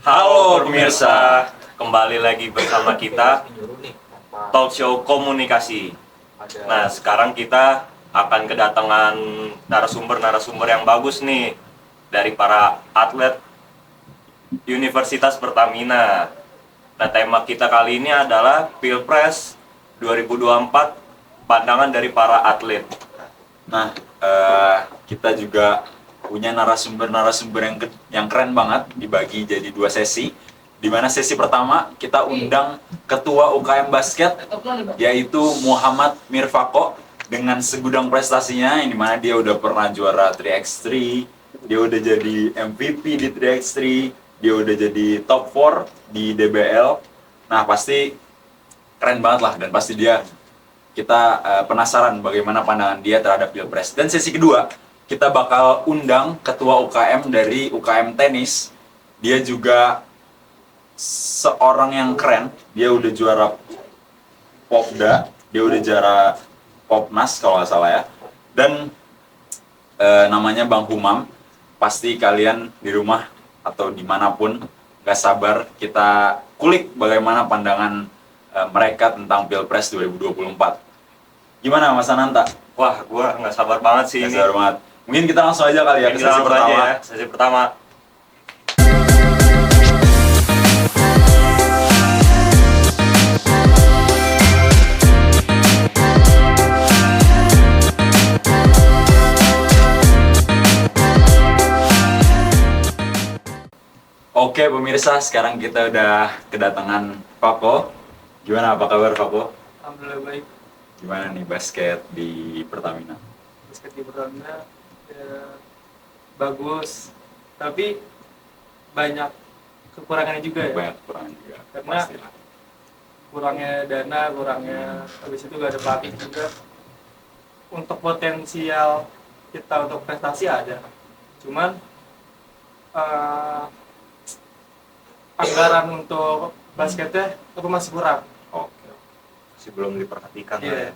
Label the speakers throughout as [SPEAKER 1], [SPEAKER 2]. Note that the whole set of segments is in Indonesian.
[SPEAKER 1] Halo pemirsa, kembali lagi bersama kita Talk Show Komunikasi. Nah, sekarang kita akan kedatangan narasumber-narasumber yang bagus nih dari para atlet Universitas Pertamina. Nah, tema kita kali ini adalah Pilpres 2024, pandangan dari para atlet.
[SPEAKER 2] Nah, kita juga punya narasumber-narasumber yang keren banget, dibagi jadi 2 sesi. Di mana sesi pertama kita undang Ketua UKM Basket, yaitu Muhammad Mirfako, dengan segudang prestasinya, yang dimana dia udah pernah juara 3x3, dia udah jadi MVP di 3x3, dia udah jadi top 4 di DBL. Nah, pasti keren banget lah, dan pasti kita penasaran bagaimana pandangan dia terhadap Pilpres. Dan sesi kedua, kita bakal undang Ketua UKM dari UKM Tenis. Dia juga seorang yang keren, dia udah juara Popda, dia udah juara Popnas kalau nggak salah ya. Dan namanya Bang Humam. Pasti kalian di rumah atau dimanapun gak sabar kita kulik bagaimana pandangan mereka tentang Pilpres 2024. Gimana Mas Ananta?
[SPEAKER 1] Wah, gua nggak sabar banget sih
[SPEAKER 2] Gak
[SPEAKER 1] ini.
[SPEAKER 2] sabar banget. Mungkin kita langsung aja kali ya ke
[SPEAKER 1] Kita
[SPEAKER 2] sesi
[SPEAKER 1] langsung
[SPEAKER 2] pertama.
[SPEAKER 1] aja ya, sesi pertama.
[SPEAKER 2] Oke pemirsa, sekarang kita udah kedatangan Fako. Gimana, apa kabar Fako?
[SPEAKER 3] Alhamdulillah baik.
[SPEAKER 2] Gimana nih basket di Pertamina?
[SPEAKER 3] Basket di Pertamina ya, bagus, tapi banyak kekurangannya juga ya.
[SPEAKER 2] Banyak kekurangan juga.
[SPEAKER 3] Karena
[SPEAKER 2] pastilah.
[SPEAKER 3] kurangnya dana, kurangnya habis itu gak ada pelatih juga. Untuk potensial kita untuk prestasi ada, cuman anggaran untuk basketnya itu masih kurang.
[SPEAKER 2] Oke.
[SPEAKER 1] Masih belum diperhatikan lah
[SPEAKER 3] Iya.
[SPEAKER 1] ya.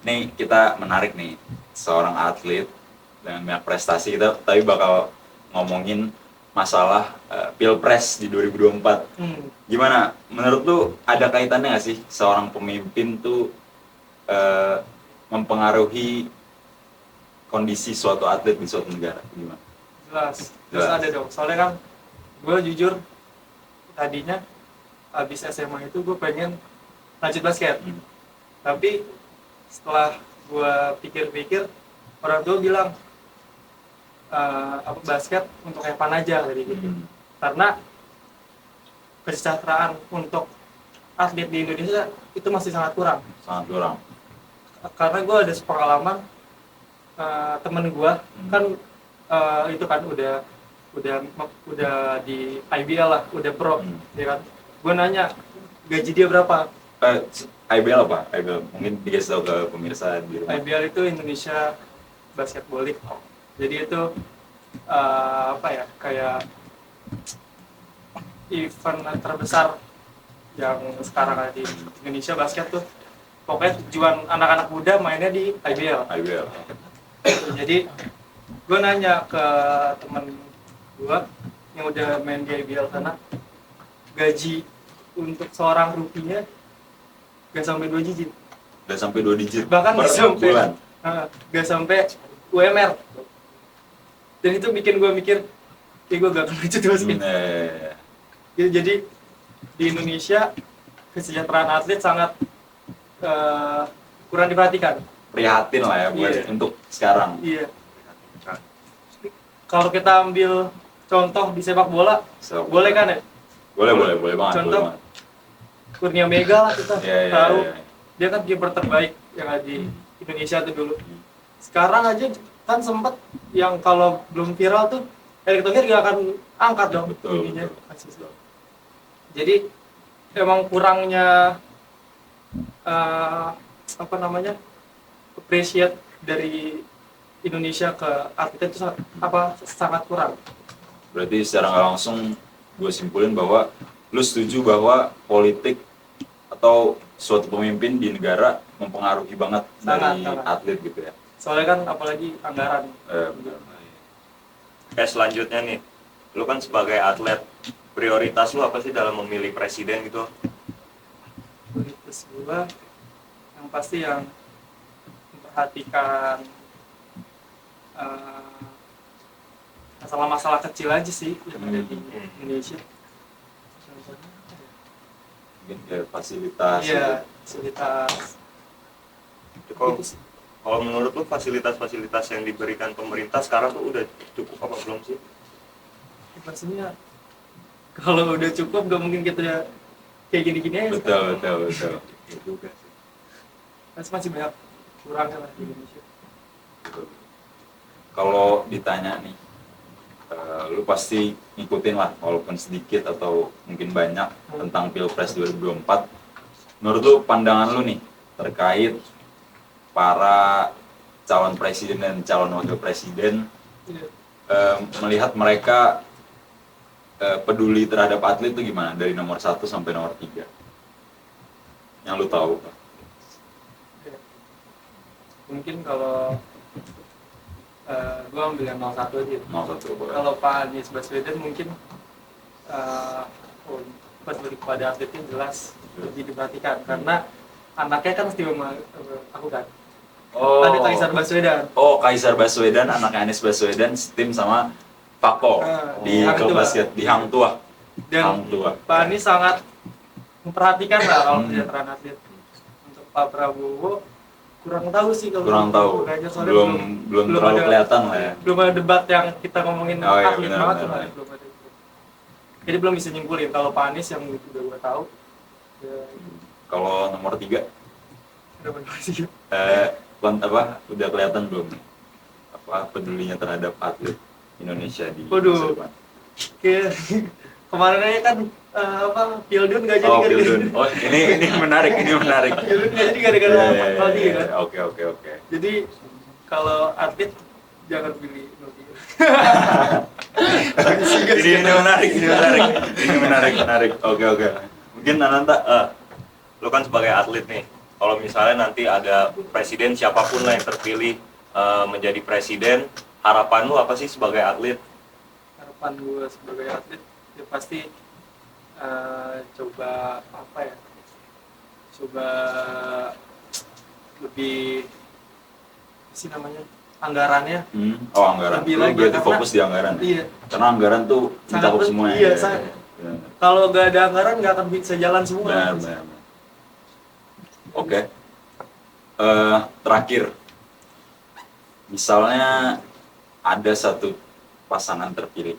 [SPEAKER 2] Nih kita menarik nih, seorang atlet dengan banyak prestasi, kita tapi bakal ngomongin masalah Pilpres di 2024. Gimana? Menurut lu ada kaitannya nggak sih seorang pemimpin tuh mempengaruhi kondisi suatu atlet di suatu negara? Gimana?
[SPEAKER 3] Jelas
[SPEAKER 2] Jelas.
[SPEAKER 3] ada dong. Soalnya kan gue jujur tadinya habis SMA itu gue pengen lanjut basket. Tapi setelah gue pikir-pikir, orang tua bilang apa basket untuk Evan aja jadi gitu. Karena kesejahteraan untuk atlet di Indonesia itu masih sangat kurang.
[SPEAKER 2] Sangat kurang.
[SPEAKER 3] Karena gue ada pengalaman temen gue kan itu kan udah di IBL lah, udah pro, ya kan. Gue nanya gaji dia berapa.
[SPEAKER 2] IBL apa? IBL mungkin dikasih tahu ke pemirsa di rumah.
[SPEAKER 3] IBL itu Indonesia Basketball League. Jadi itu apa ya, kayak event terbesar yang sekarang ada di Indonesia basket tuh. Pokoknya tujuan anak-anak muda mainnya di IBL.
[SPEAKER 2] IBL.
[SPEAKER 3] Jadi gue nanya ke temen gue yang udah main di IBL sana, gaji untuk seorang rupinya gak sampai 2 digit.
[SPEAKER 2] Udah sampai 2 digit
[SPEAKER 3] Bahkan
[SPEAKER 2] per
[SPEAKER 3] gak sampai
[SPEAKER 2] bulan.
[SPEAKER 3] gak sampai UMR. Dan itu bikin gue mikir, kayak gue gak akan lanjut basket. Jadi di Indonesia kesejahteraan atlet sangat kurang diperhatikan.
[SPEAKER 2] Prihatin lah ya buat
[SPEAKER 3] Iya.
[SPEAKER 2] untuk sekarang.
[SPEAKER 3] Iya. Kalau kita ambil contoh di sepak bola,
[SPEAKER 2] Sepak bola.
[SPEAKER 3] boleh kan ya?
[SPEAKER 2] Boleh banget.
[SPEAKER 3] Contoh,
[SPEAKER 2] boleh banget.
[SPEAKER 3] Kurnia Mega lah kita
[SPEAKER 2] Iya.
[SPEAKER 3] tahu. Dia kan kiper terbaik yang ada di Indonesia tuh dulu. Sekarang aja kan sempat yang kalau belum viral tuh Erick Thohir gak akan angkat dong
[SPEAKER 2] Betul.
[SPEAKER 3] ininya. Jadi emang kurangnya apa namanya, appreciate dari Indonesia ke atlet itu sangat kurang.
[SPEAKER 2] Berarti secara nggak langsung gue simpulin bahwa lu setuju bahwa politik atau suatu pemimpin di negara mempengaruhi banget dari
[SPEAKER 3] Sangat.
[SPEAKER 2] atlet gitu ya.
[SPEAKER 3] Soalnya kan apalagi anggaran.
[SPEAKER 2] Benar.
[SPEAKER 1] Oke, selanjutnya nih, lu kan sebagai atlet prioritas lu apa sih dalam memilih presiden gitu?
[SPEAKER 3] Prioritas gua yang pasti yang memperhatikan eh, masalah-masalah kecil aja sih yang ada di Indonesia. Contohnya,
[SPEAKER 2] Mungkin kayak fasilitas.
[SPEAKER 3] iya, fasilitas.
[SPEAKER 1] Kalau
[SPEAKER 3] Itu sih.
[SPEAKER 1] kalau menurut lu fasilitas-fasilitas yang diberikan pemerintah sekarang tuh udah cukup apa belum sih?
[SPEAKER 3] Maksudnya kalau udah cukup gak mungkin kita kayak gini-gini aja.
[SPEAKER 2] Betul.
[SPEAKER 1] Ya juga sih.
[SPEAKER 3] Masih banyak kurangnya lah di Indonesia.
[SPEAKER 2] Kalau ditanya nih, lu pasti ngikutin lah walaupun sedikit atau mungkin banyak tentang Pilpres 2024. Menurut lu, pandangan lu nih terkait para calon presiden dan calon wakil presiden,
[SPEAKER 3] Iya.
[SPEAKER 2] melihat mereka peduli terhadap atlet itu gimana dari nomor 1 sampai nomor 3 yang lu tahu?
[SPEAKER 3] Iya. Mungkin kalau gue ambil yang 01 aja.
[SPEAKER 2] Nomor 1 boleh.
[SPEAKER 3] Kalau Pak Anies Baswedan mungkin peduli kepada atletnya jelas lebih diperhatikan karena anaknya kan aku kan. Ada Kaisar Baswedan.
[SPEAKER 2] Oh, Kaisar Baswedan, anak Anies Baswedan, tim sama Pako di
[SPEAKER 3] Hang
[SPEAKER 2] klub
[SPEAKER 3] Tuah.
[SPEAKER 2] basket di Hang Tuah. Hang
[SPEAKER 3] Dan
[SPEAKER 2] Tuah.
[SPEAKER 3] Pak Anies sangat memperhatikan lah kalau kesejahteraan atlet. Untuk Pak Prabowo kurang tahu sih kalau
[SPEAKER 2] Kurang tahu.
[SPEAKER 3] kayaknya soalnya
[SPEAKER 2] Belum terlalu
[SPEAKER 3] ada-
[SPEAKER 2] kelihatan lah ya.
[SPEAKER 3] belum ada debat yang kita ngomongin
[SPEAKER 2] Oh, iya,
[SPEAKER 3] atlet
[SPEAKER 2] benar,
[SPEAKER 3] banget
[SPEAKER 2] benar,
[SPEAKER 3] lah,
[SPEAKER 2] benar.
[SPEAKER 3] belum ada itu. Jadi belum bisa nyimpulin kalau Pak Anies yang udah gue tahu ya,
[SPEAKER 2] Kalau nomor 3
[SPEAKER 3] udah benar sih.
[SPEAKER 2] udah kelihatan belum apa pedulinya terhadap atlet Indonesia di
[SPEAKER 3] Waduh.
[SPEAKER 2] masa depan?
[SPEAKER 3] Kayak kemarin aja kan Pildun nggak jadi
[SPEAKER 2] Oh,
[SPEAKER 3] gara-gara
[SPEAKER 2] Pildun. Oh, ini menarik.
[SPEAKER 3] Pildun nggak jadi gara-gara
[SPEAKER 2] Iya, iya,
[SPEAKER 3] hal dia
[SPEAKER 2] iya.
[SPEAKER 3] kan.
[SPEAKER 2] Oke.
[SPEAKER 3] Jadi kalau atlet jangan pilih Nurdin.
[SPEAKER 2] Ini menarik. Oke.
[SPEAKER 1] Mungkin Ananta, lu kan sebagai atlet nih, kalau misalnya nanti ada presiden siapapun lah yang terpilih menjadi presiden, harapan lu apa sih sebagai atlet?
[SPEAKER 3] Harapan gue sebagai atlet ya pasti coba lebih apa sih namanya anggarannya
[SPEAKER 2] Anggaran.
[SPEAKER 3] Lebih
[SPEAKER 2] Lu
[SPEAKER 3] lagi,
[SPEAKER 2] berarti
[SPEAKER 3] karena-
[SPEAKER 2] fokus di anggaran.
[SPEAKER 3] iya
[SPEAKER 2] Karena anggaran tuh mencakup
[SPEAKER 3] Sangat
[SPEAKER 2] semua
[SPEAKER 3] iya,
[SPEAKER 2] ya.
[SPEAKER 3] sangat.
[SPEAKER 2] Benar.
[SPEAKER 3] kalau nggak ada anggaran nggak akan bisa jalan semua.
[SPEAKER 2] Benar. Oke. Terakhir, misalnya ada satu pasangan terpilih,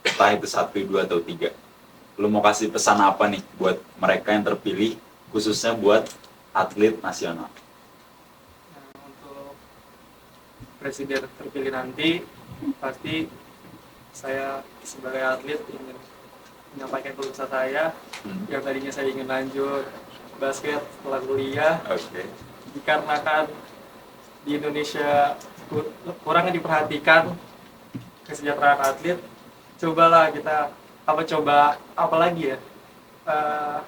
[SPEAKER 2] entah itu 1, 2, atau 3. Lu mau kasih pesan apa nih buat mereka yang terpilih, khususnya buat atlet nasional?
[SPEAKER 3] Nah, untuk presiden terpilih nanti pasti saya sebagai atlet ingin menyampaikan keluh kesah saya yang tadinya saya ingin lanjut basket setelah kuliah
[SPEAKER 2] Oke.
[SPEAKER 3] dikarenakan di Indonesia kurang diperhatikan kesejahteraan atlet. Cobalah kita apa lagi ya,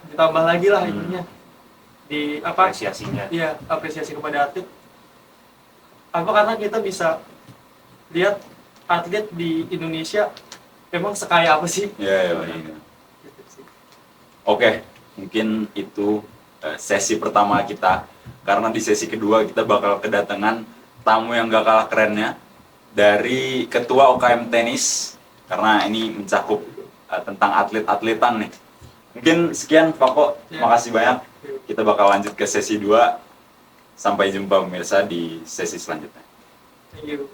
[SPEAKER 3] ditambah lagi lah ininya di
[SPEAKER 1] Apresiasinya.
[SPEAKER 3] iya, apresiasi kepada atlet karena kita bisa lihat atlet di Indonesia emang sekaya apa sih.
[SPEAKER 2] Iya.
[SPEAKER 3] Gitu sih.
[SPEAKER 2] Oke, mungkin itu sesi pertama kita. Karena di sesi kedua kita bakal kedatangan tamu yang gak kalah kerennya dari Ketua UKM Tenis, karena ini mencakup tentang atlet-atletan nih. Mungkin sekian Pak.
[SPEAKER 3] Ya.
[SPEAKER 2] Makasih banyak. Kita bakal lanjut ke sesi 2. Sampai jumpa pemirsa di sesi selanjutnya.
[SPEAKER 3] Thank you.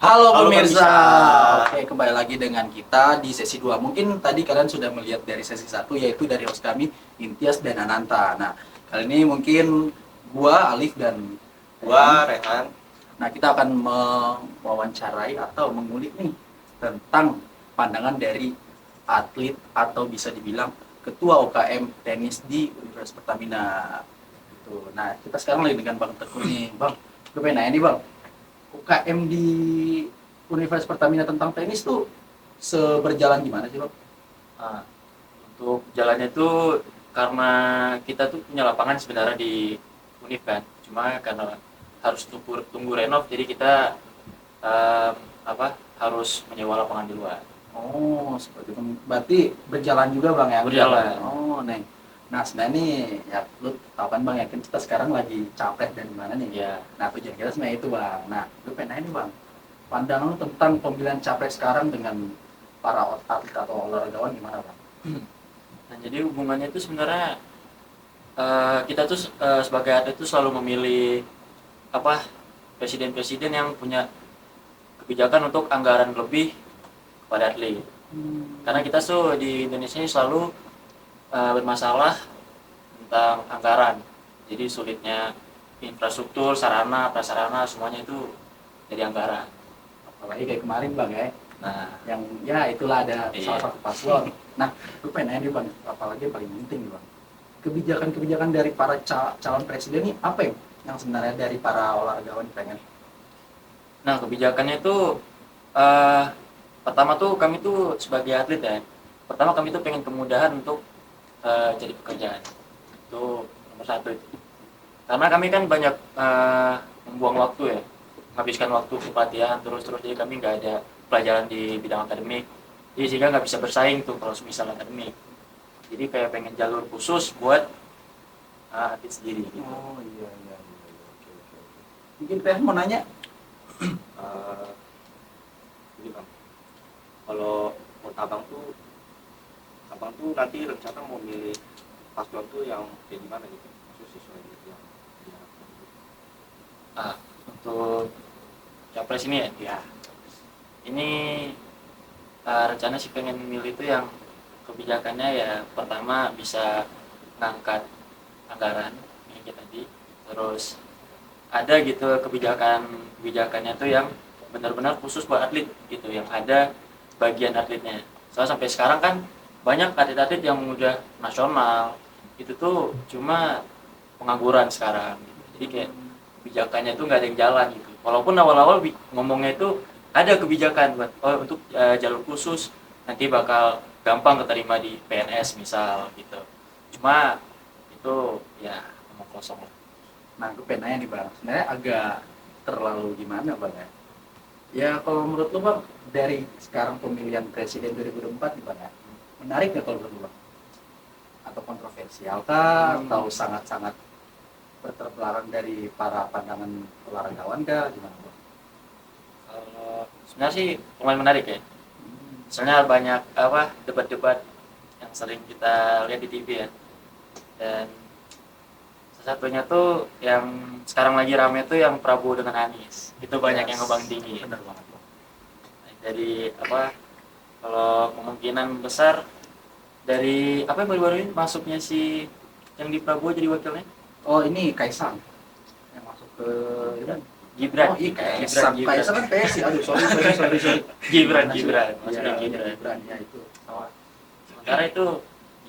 [SPEAKER 4] Halo
[SPEAKER 1] Halo,
[SPEAKER 4] pemirsa.
[SPEAKER 1] pemirsa.
[SPEAKER 4] Oke, kembali lagi dengan kita di sesi 2. Mungkin tadi kalian sudah melihat dari sesi 1, yaitu dari host kami Intias dan Ananta. Nah, kali ini mungkin gua, Alif, dan
[SPEAKER 1] Gua Rehan.
[SPEAKER 4] Nah, kita akan mewawancarai atau mengulik nih tentang pandangan dari atlet atau bisa dibilang ketua UKM tenis di Universitas Pertamina. Gitu. Nah, kita sekarang lagi dengan Bang Teguh nih. Bang, gue pengen nanya nih Bang, UKM di Universitas Pertamina tentang tenis tuh seberjalan gimana sih Bang?
[SPEAKER 5] Nah, untuk jalannya itu karena kita tuh punya lapangan sebenarnya di Univ kan, cuma karena harus tunggu renov, jadi kita harus menyewa lapangan di luar.
[SPEAKER 4] Oh, seperti itu. Berarti berjalan juga Bang ya?
[SPEAKER 5] Berjalan.
[SPEAKER 4] Oh, Neng. Nah, sebenarnya nih, ya lu tahu kan Bang ya, kan kita sekarang lagi capres dan gimana nih?
[SPEAKER 5] Ya,
[SPEAKER 4] Nah, tujuan kita sebenarnya itu Bang. Nah, gue pengen nanya nih Bang, pandangan lu tentang pemilihan capres sekarang dengan para atlet atau olahragawan gimana Bang?
[SPEAKER 5] nah jadi hubungannya itu sebenarnya kita tuh sebagai atlet tuh selalu memilih presiden-presiden yang punya kebijakan untuk anggaran lebih kepada atlet. Karena kita tuh di Indonesia ini selalu bermasalah tentang anggaran. Jadi sulitnya infrastruktur, sarana, prasarana semuanya itu dari anggaran.
[SPEAKER 4] Apalagi kayak kemarin Bang ya,
[SPEAKER 5] Nah,
[SPEAKER 4] yang ya itulah ada
[SPEAKER 5] Iya.
[SPEAKER 4] salah satu paslon. Nah, gue pengen nanya nih Bang, apalagi yang paling penting nih Bang, kebijakan-kebijakan dari para calon presiden ini apa ya yang sebenarnya dari para olahragawan pengen?
[SPEAKER 5] nah kebijakannya itu pertama tuh kami tuh sebagai atlet ya. Pertama kami tuh pengen kemudahan untuk cari pekerjaan. Itu nomor satu itu. Karena kami kan banyak membuang waktu ya, menghabiskan waktu untuk latihan terus jadi kami nggak ada pelajaran di bidang akademik. Jadi sehingga nggak bisa bersaing tuh kalau misal akademik. Jadi kayak pengen jalur khusus buat atlet sendiri gitu.
[SPEAKER 4] Oh iya oke. Mungkin Teh mau nanya?
[SPEAKER 1] Ini Bang, kalau menurut abang tuh nanti rencana mau milih paslon tuh yang kayak gimana gitu, maksudnya sesuai gitu yang diharapkan gitu.
[SPEAKER 5] Untuk capres ini ya, ini rencana sih pengen milih itu yang kebijakannya ya pertama bisa ngangkat anggaran ini kayak tadi, terus ada gitu kebijakannya tuh yang benar-benar khusus buat atlet gitu, yang ada bagian atletnya. Soalnya sampai sekarang kan banyak atlet-atlet yang udah nasional itu tuh cuma pengangguran sekarang gitu. Jadi kayak kebijakannya tuh nggak ada yang jalan gitu. Walaupun awal-awal ngomongnya itu ada kebijakan buat untuk jalur khusus nanti bakal gampang keterima di PNS misal gitu. Cuma itu ya omong kosong lah.
[SPEAKER 4] Nah, gue pengen nanya nih Bang, sebenarnya agak terlalu gimana Bang ya? Ya kalau menurut lu Bang, dari sekarang pemilihan presiden 2024 nih Bang ya, menarik nggak kalau menurut lu Bang? Atau kontroversial kah? Atau sangat-sangat berterbelarang dari para pandangan olahragawan kah? Gimana Bang?
[SPEAKER 5] Kalau sebenarnya sih lumayan menarik ya. Soalnya banyak debat-debat yang sering kita lihat di TV ya. Dan salah satunya tuh yang sekarang lagi rame tuh yang Prabowo dengan Anies. Itu banyak yang ngebang tinggi.
[SPEAKER 4] Bener banget Bang.
[SPEAKER 5] Dari kalau kemungkinan besar dari yang baru-baru ini masuknya si yang di Prabowo jadi wakilnya
[SPEAKER 4] Oh ini Kaisang yang masuk ke
[SPEAKER 5] Gibran.
[SPEAKER 4] Oh iya Kaisang kan PSI. Aduh sorry.
[SPEAKER 5] Gibran
[SPEAKER 4] Iya,
[SPEAKER 5] maksudnya Gibran.
[SPEAKER 4] Gibran ya itu.
[SPEAKER 5] Sementara itu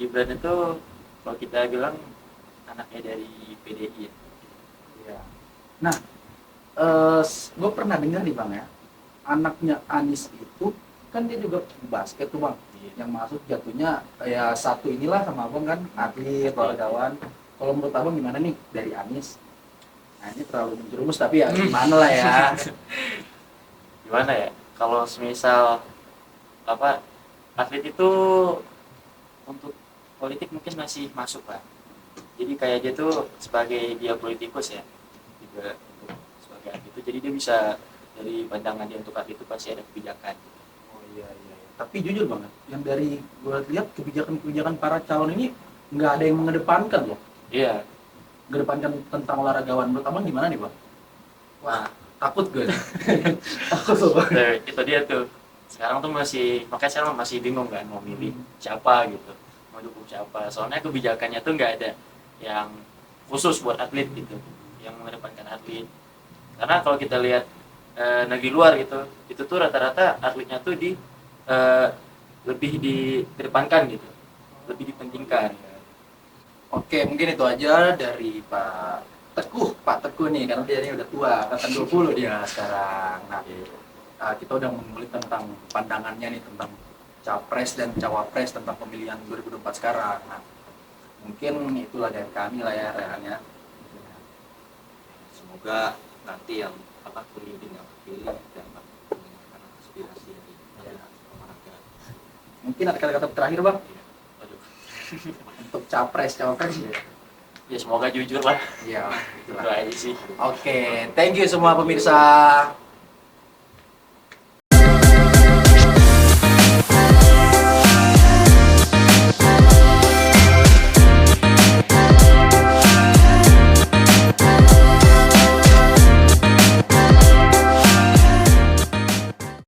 [SPEAKER 5] Gibran itu kalau kita bilang anaknya dari PDI ya.
[SPEAKER 4] Iya. Nah, gue pernah dengar nih Bang ya, anaknya Anies itu kan dia juga basket tuh Bang, yang masuk jatuhnya ya satu inilah sama Abang kan, atlet, olahragawan. Kalau menurut Abang gimana nih dari Anies? Nah ini terlalu menjerumus tapi ya gimana lah ya.
[SPEAKER 5] Gimana ya? Kalau semisal atlet itu untuk politik mungkin masih masuk lah. Jadi kayak dia tuh sebagai dia politikus ya, juga untuk sebagai atlet itu, jadi dia bisa dari pandangan dia untuk atlet itu pasti ada kebijakan.
[SPEAKER 4] Oh iya. Tapi jujur banget, yang dari gue lihat kebijakan-kebijakan para calon ini nggak ada yang mengedepankan loh.
[SPEAKER 5] Iya.
[SPEAKER 4] Mengedepankan tentang olahragawan. Menurut Abang gimana nih Bang?
[SPEAKER 5] Wah,
[SPEAKER 4] Takut gue. Takut loh Bang.
[SPEAKER 5] itu dia tuh. Sekarang tuh makanya saya masih bingung kan mau milih siapa gitu, mau dukung siapa. Soalnya kebijakannya tuh nggak ada yang khusus buat atlet gitu, yang mengedepankan atlet. Karena kalau kita lihat negeri luar gitu, itu tuh rata-rata atletnya tuh lebih dikedepankan gitu, lebih dipentingkan.
[SPEAKER 4] Oke, mungkin itu aja dari Pak Teguh nih, karena dia ini udah tua, angkatan 20 dia sekarang. Nah, kita udah mengulik tentang pandangannya nih tentang capres dan cawapres tentang pemilihan 2024 sekarang. Nah, mungkin itulah dari kami lah ya Rehan ya.
[SPEAKER 6] Semoga nanti yang pemimpin yang terpilih dapat mendengarkan aspirasi dari masyarakat.
[SPEAKER 4] Mungkin ada kata-kata terakhir Bang
[SPEAKER 5] Waduh.
[SPEAKER 4] untuk capres cawapres ya.
[SPEAKER 5] Ya semoga jujur lah.
[SPEAKER 4] Ya,
[SPEAKER 5] Itu
[SPEAKER 4] itulah.
[SPEAKER 5] aja sih.
[SPEAKER 4] Oke, thank you semua pemirsa.